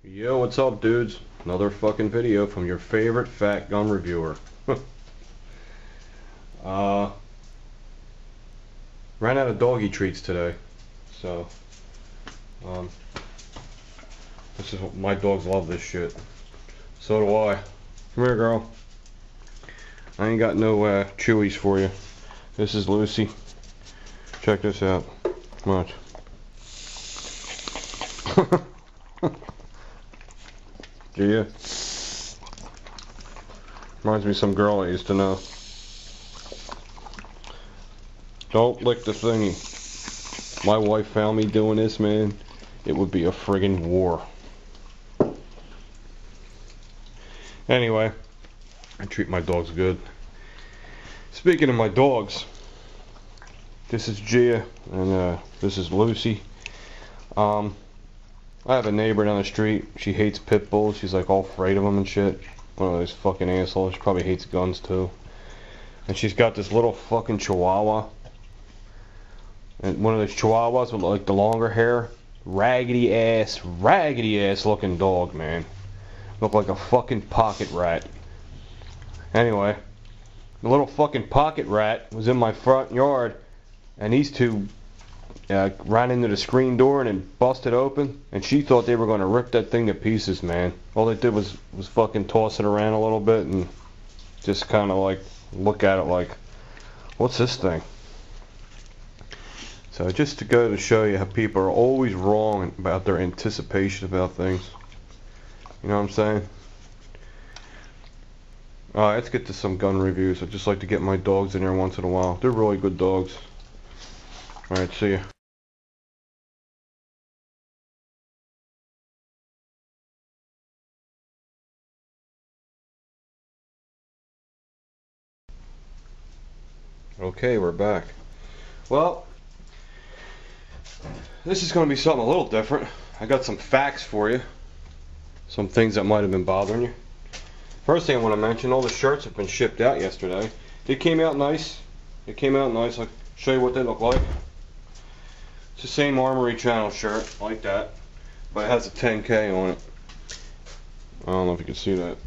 Yo, what's up, dudes? Another fucking video from your favorite fat gun reviewer. uh, Ran out of doggy treats today, so this is what my dogs love this shit. So do I. Come here, girl. I ain't got no chewies for you. This is Lucy. Check this out. Watch. Yeah. Reminds me of some girl I used to know. Don't lick the thingy. My wife found me doing this, man. It would be a friggin' war. Anyway, I treat my dogs good. Speaking of my dogs, this is Gia and this is Lucy. I have a neighbor down the street. She hates pit bulls. She's like all afraid of them and shit. One of those fucking assholes. She probably hates guns too. And she's got this little fucking chihuahua. And one of those chihuahuas with like the longer hair. Raggedy ass looking dog, man. Looked like a fucking pocket rat. Anyway, the little fucking pocket rat was in my front yard, and these two ran into the screen door and then busted open, and she thought they were going to rip that thing to pieces, man. All they did was fucking toss it around a little bit and just kind of like look at it like, what's this thing? So just to go to show you how people are always wrong about their anticipation about things. You know what I'm saying? Alright, let's get to some gun reviews. I just like to get my dogs in there once in a while. They're really good dogs. Alright, see ya. Okay, we're back. Well, this is going to be something a little different. I got some facts for you. Some things that might have been bothering you. First thing I want to mention, all the shirts have been shipped out yesterday. They came out nice. I'll show you what they look like. It's the same Armory Channel shirt, like that. But it has a 10K on it. I don't know if you can see that.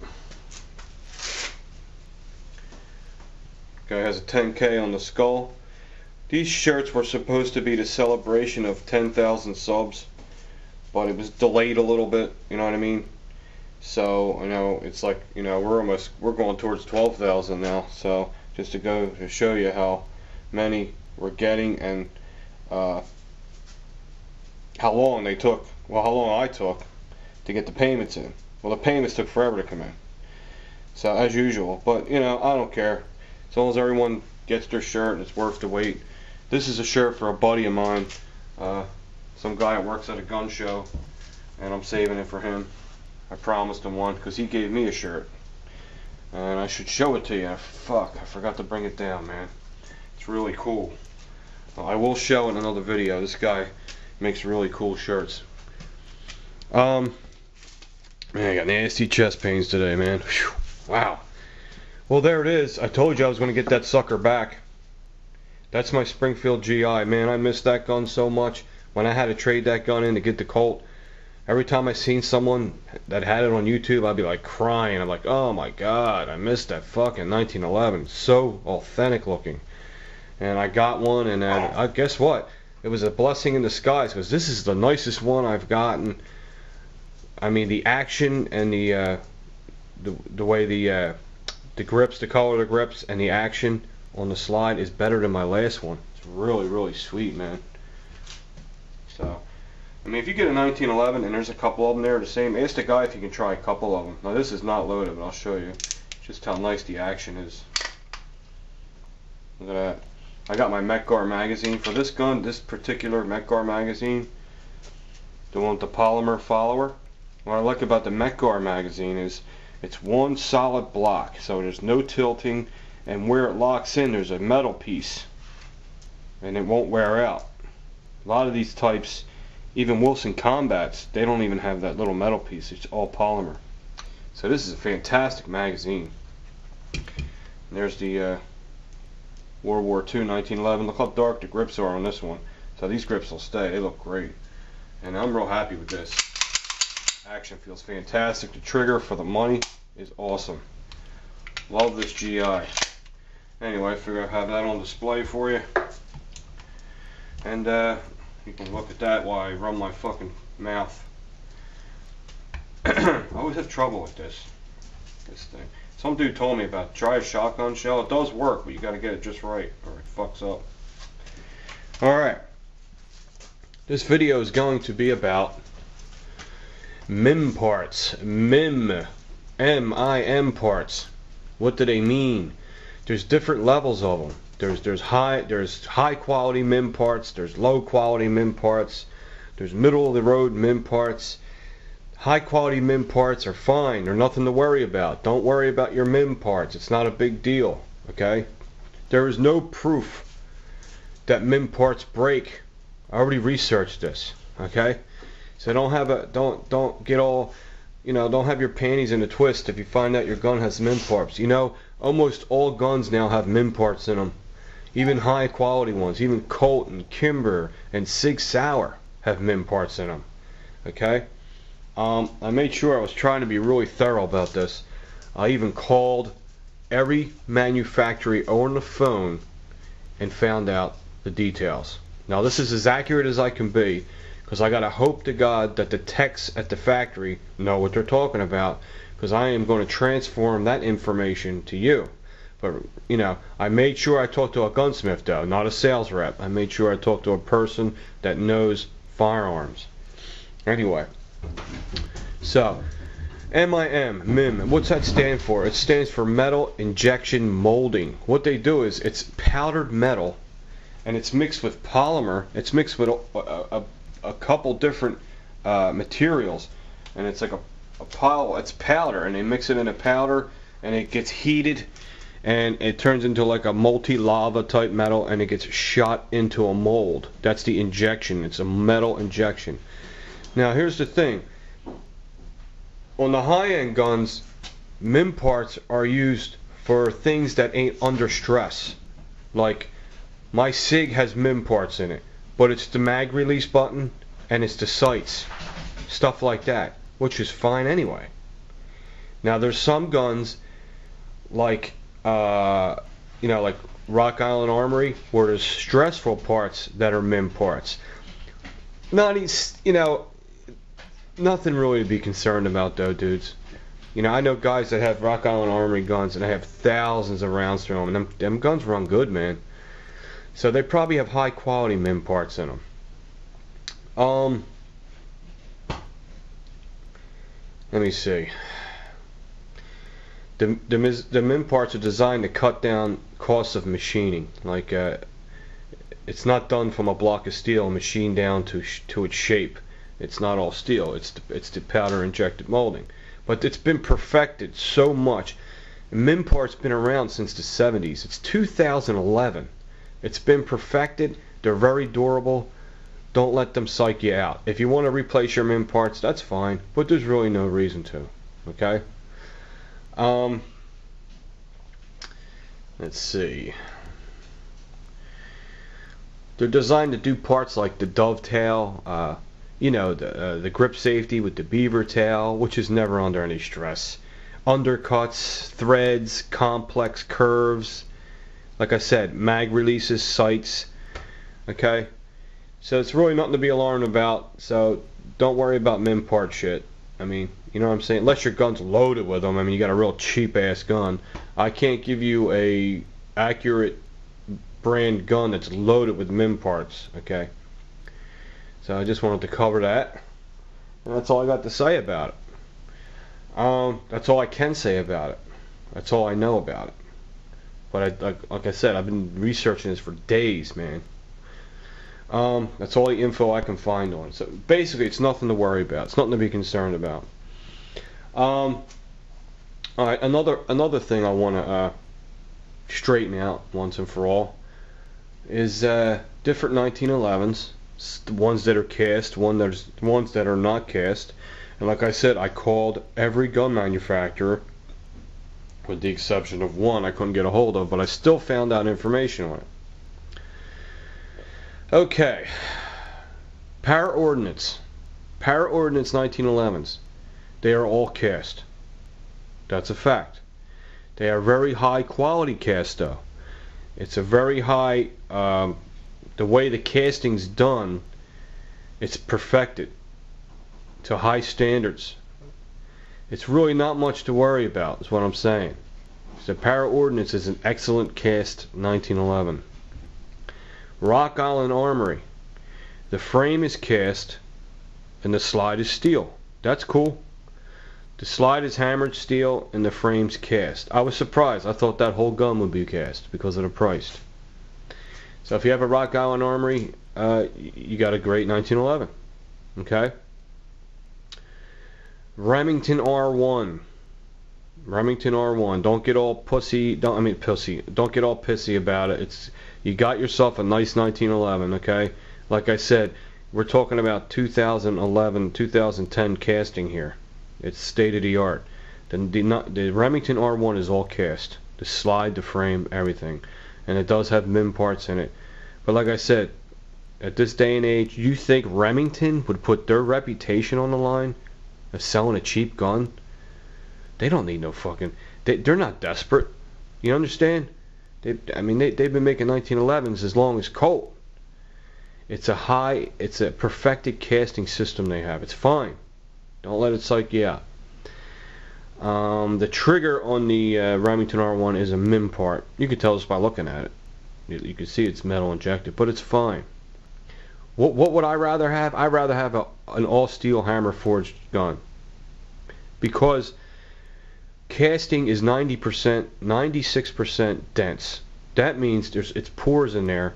Okay, it has a 10K on the skull. These shirts were supposed to be the celebration of 10,000 subs, but it was delayed a little bit, you know what I mean? So, you know, it's like, you know, we're going towards 12,000 now, so just to go to show you how many we're getting and how long I took to get the payments in. Well, the payments took forever to come in. So, as usual, but, you know, I don't care. As long as everyone gets their shirt and it's worth the wait. This is a shirt for a buddy of mine, some guy that works at a gun show, and I'm saving it for him. I promised him one because he gave me a shirt, and I should show it to you. Fuck, I forgot to bring it down, man. It's really cool. Well, I will show in another video. This guy makes really cool shirts. Man, I got nasty chest pains today, man. Whew. Wow. Well, there it is. I told you I was going to get that sucker back. That's my Springfield GI. Man, I missed that gun so much. When I had to trade that gun in to get the Colt, every time I seen someone that had it on YouTube, I'd be like crying. I'm like, oh my god, I missed that fucking 1911. So authentic looking. And I got one, and I guess what? It was a blessing in disguise, because this is the nicest one I've gotten. I mean, the action and the way the grips, the color of the grips, and the action on the slide is better than my last one. It's really, really sweet, man. So, I mean, if you get a 1911 and there's a couple of them there the same, ask the guy if you can try a couple of them. Now, this is not loaded, but I'll show you just how nice the action is. Look at that. I got my Metgar magazine for this gun, this particular Metgar magazine, the one with the polymer follower. What I like about the Metgar magazine is it's one solid block, so there's no tilting, and where it locks in there's a metal piece, and it won't wear out. A lot of these types, even Wilson Combats, they don't even have that little metal piece. It's all polymer. So this is a fantastic magazine. And there's the World War II 1911. Look how dark the grips are on this one. So these grips will stay. They look great. And I'm real happy with this. Action feels fantastic. The trigger for the money is awesome. Love this GI. Anyway, I figure I'll have that on display for you. And you can look at that while I run my fucking mouth. I always have trouble with this thing. Some dude told me about try a shotgun shell. It does work, but you gotta get it just right or it fucks up. Alright. This video is going to be about Mim Parts. Mim. M-I-M parts. What do they mean? There's different levels of them. There's high quality Mim parts, there's low quality Mim parts, there's middle of the road Mim parts. High quality Mim parts are fine. They're nothing to worry about. Don't worry about your Mim parts. It's not a big deal. Okay? There is no proof that Mim parts break. I already researched this. Okay? So don't get all, don't have your panties in a twist if you find out your gun has Mim parts. Almost all guns now have Mim parts in them. Even high quality ones. Even Colt and Kimber and Sig Sauer have Mim parts in them. Okay? I made sure I was trying to be really thorough about this. I even called every manufacturer on the phone and found out the details. Now this is as accurate as I can be, because I gotta hope to God that the techs at the factory know what they're talking about, because I am going to transform that information to you. But I made sure I talked to a gunsmith though, not a sales rep. I made sure I talked to a person that knows firearms. Anyway. So, MIM, what's that stand for? It stands for metal injection molding. What they do is it's powdered metal and it's mixed with polymer. It's mixed with a couple different materials, and it's like a pile. It's powder, and they mix it in a powder and it gets heated and it turns into like a multi-lava type metal and it gets shot into a mold. That's the injection. It's a metal injection. Now here's the thing. On the high-end guns, Mim parts are used for things that ain't under stress. Like my Sig has Mim parts in it, but it's the mag release button and it's the sights, stuff like that, which is fine anyway. Now there's some guns like like Rock Island Armory where there's stressful parts that are Mim parts. Nothing really to be concerned about though, dudes. I know guys that have Rock Island Armory guns and they have thousands of rounds through them, and them guns run good, man. So they probably have high quality Mim parts in them. Let me see. The Mim parts are designed to cut down costs of machining. Like it's not done from a block of steel and machined down to its shape. It's not all steel. It's the powder injected molding, but it's been perfected so much. Mim parts been around since the 70s. It's 2011. It's been perfected. They're very durable. Don't let them psych you out. If you want to replace your Mim parts, that's fine, but there's really no reason to. Okay. Let's see. They're designed to do parts like the dovetail. The grip safety with the beaver tail, which is never under any stress. Undercuts, threads, complex curves. Like I said, mag releases, sights. Okay? So it's really nothing to be alarmed about. So don't worry about Mim part shit. I mean, you know what I'm saying? Unless your gun's loaded with them. I mean, you got a real cheap ass gun. I can't give you a accurate brand gun that's loaded with Mim parts. Okay? So I just wanted to cover that. And that's all I got to say about it. That's all I can say about it. That's all I know about it. But like I said, I've been researching this for days, man. That's all the info I can find on it. So basically, it's nothing to worry about. It's nothing to be concerned about. All right, another thing I want to straighten out once and for all is different 1911s. The ones that are cast, ones that are not cast. And like I said, I called every gun manufacturer, with the exception of one I couldn't get a hold of, but I still found out information on it. Okay, Para Ordnance 1911s. they are all cast. That's a fact. They are very high quality cast though. It's a very high, the way the casting's done, it's perfected to high standards. It's really not much to worry about, is what I'm saying. The Para Ordnance is an excellent cast 1911. Rock Island Armory. The frame is cast and the slide is steel. That's cool. The slide is hammered steel and the frame's cast. I was surprised. I thought that whole gun would be cast because of the price. So if you have a Rock Island Armory, you got a great 1911. Okay? Remington R1. Remington R1. Don't get all pussy. Don't get all pissy about it. You got yourself a nice 1911. Okay. Like I said, we're talking about 2011, 2010 casting here. It's state of the art. The Remington R1 is all cast. The slide, the frame, everything, and it does have Mim Parts in it. But like I said, at this day and age, you think Remington would put their reputation on the line of selling a cheap gun? They don't need no fucking. They're not desperate. You understand? They've been making 1911s as long as Colt. It's a perfected casting system they have. It's fine. Don't let it psych you out. The trigger on the Remington R1 is a Mim part. You can tell just by looking at it. You can see it's metal injected, but it's fine. What would I rather have? I'd rather have an all-steel hammer forged gun. Because casting is 90%, 96% dense. That means it's pores in there.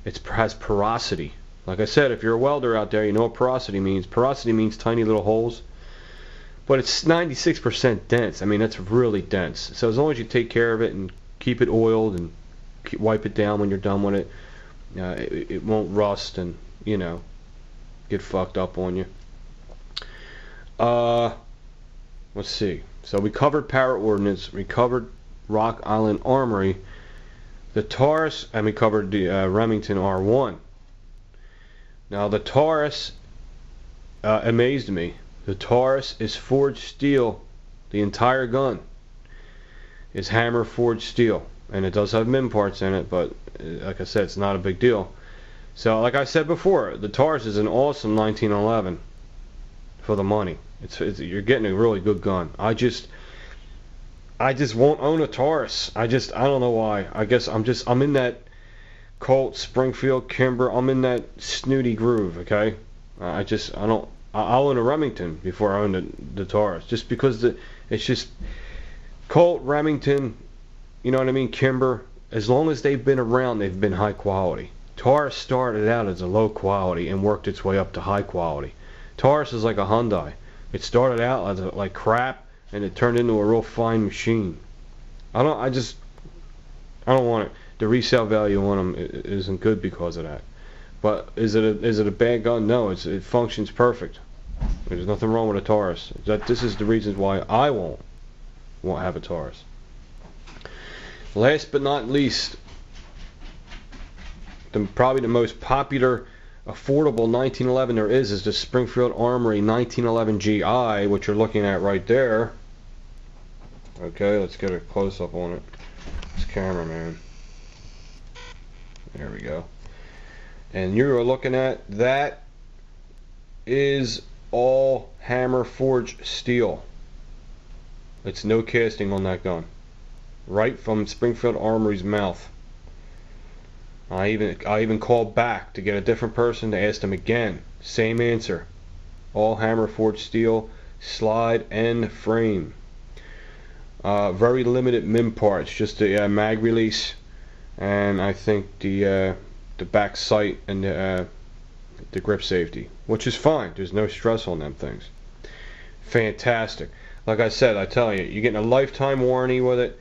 It has porosity. Like I said, if you're a welder out there, you know what porosity means. Porosity means tiny little holes. But it's 96% dense. I mean, that's really dense. So as long as you take care of it and keep it oiled and wipe it down when you're done with it, it won't rust and, you know, get fucked up on you. Let's see. So we covered Para Ordnance, we covered Rock Island Armory, the Taurus, and we covered the Remington R1. Now the Taurus amazed me. The Taurus is forged steel. The entire gun is hammer forged steel, and it does have Mim parts in it, but like I said, it's not a big deal. So like I said before, the Taurus is an awesome 1911 for the money. You're getting a really good gun. I just won't own a Taurus. I don't know why. I guess I'm in that Colt, Springfield, Kimber. I'm in that snooty groove. Okay, I'll own a Remington before I own the Taurus, just because it's just Colt, Remington. You know what I mean? Kimber. As long as they've been around, they've been high quality. Taurus started out as a low quality and worked its way up to high quality. Taurus is like a Hyundai. It started out as like crap, and it turned into a real fine machine. I don't want it. The resale value on them isn't good because of that. But is it a bad gun? No, it functions perfect. There's nothing wrong with a Taurus. This is the reasons why I won't have a Taurus. Last but not least, probably the most popular, affordable 1911 there is the Springfield Armory 1911 GI, which you're looking at right there. Okay, let's get a close-up on it. This camera, man. There we go. And you're looking at that is all hammer forged steel. It's no casting on that gun. Right from Springfield Armory's mouth. I even called back to get a different person to ask them again. Same answer. All hammer forged steel, slide and frame. Very limited Mim parts, just the mag release, and I think the back sight and the grip safety, which is fine. There's no stress on them things. Fantastic. Like I said, I tell you, you're getting a lifetime warranty with it.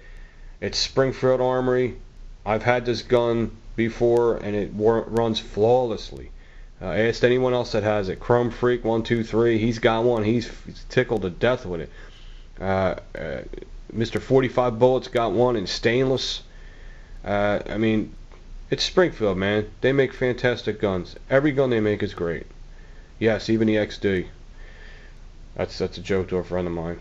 It's Springfield Armory. I've had this gun before, and it runs flawlessly. Ask anyone else that has it. Chrome Freak 123, he's got one. He's tickled to death with it. Mr. 45 Bullets got one in stainless. I mean, it's Springfield, man. They make fantastic guns. Every gun they make is great. Yes, even the XD. That's a joke to a friend of mine.